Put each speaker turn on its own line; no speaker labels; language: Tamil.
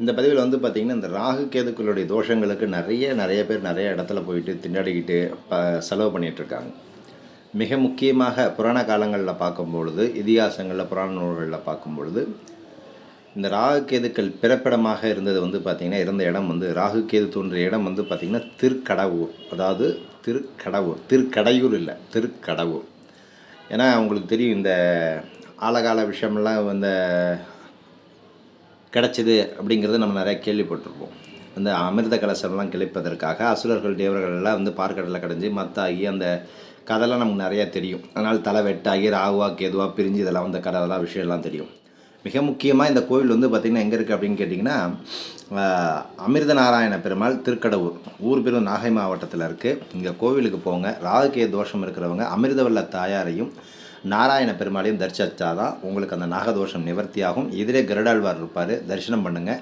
இந்த பதிவில் வந்து பார்த்திங்கன்னா, இந்த ராகு கேதுக்களுடைய தோஷங்களுக்கு நிறைய பேர் நிறைய இடத்துல போயிட்டு திண்டாடிக்கிட்டு செலவு பண்ணிகிட்ருக்காங்க. மிக முக்கியமாக புராண காலங்களில் பார்க்கும்பொழுது, இதிகாசங்களில் புராண நூல்களில் பார்க்கும்பொழுது, இந்த ராகு கேதுக்கள் பிறப்பிடமாக இருந்தது வந்து பார்த்திங்கன்னா, இருந்த இடம் வந்து ராகு கேது தோன்றிய இடம் வந்து பார்த்திங்கன்னா திருக்கடவூர். அதாவது திருக்கடையூர் இல்லை, திருக்கடவூர். ஏன்னா உங்களுக்கு தெரியும், இந்த ஆழகால விஷயமெல்லாம் இந்த கிடச்சிது அப்படிங்கிறது நம்ம நிறையா கேள்விப்பட்டிருப்போம். அந்த அமிர்த கலசம்லாம் கிளைப்பதற்காக அசுரர்கள் தேவர்கள் எல்லாம் வந்து பார்க்கடலில் கடைஞ்சி மத்தாகி அந்த கதைலாம் நமக்கு நிறையா தெரியும். அதனால் தலை வெட்டாகி ராகுவா கேதுவா பிரிஞ்சு இதெல்லாம் வந்து கதைலாம் விஷயம்லாம் தெரியும். மிக முக்கியமாக இந்த கோவில் வந்து பார்த்திங்கன்னா எங்கே இருக்குது அப்படின்னு கேட்டிங்கன்னா, அமிர்த நாராயண பெருமாள் திருக்கடவூர் ஊர் பேரும் நாகை மாவட்டத்தில் இருக்குது. இங்கே கோவிலுக்கு போங்க. ராகுகே தோஷம் இருக்கிறவங்க அமிர்தவல்ல தாயாரையும் நாராயண பெருமாளையும் தரிசித்தாதான் உங்களுக்கு அந்த நாகதோஷம் நிவர்த்தியாகும். எதிரே கருடாழ்வார் இருப்பார், தரிசனம் பண்ணுங்கள்.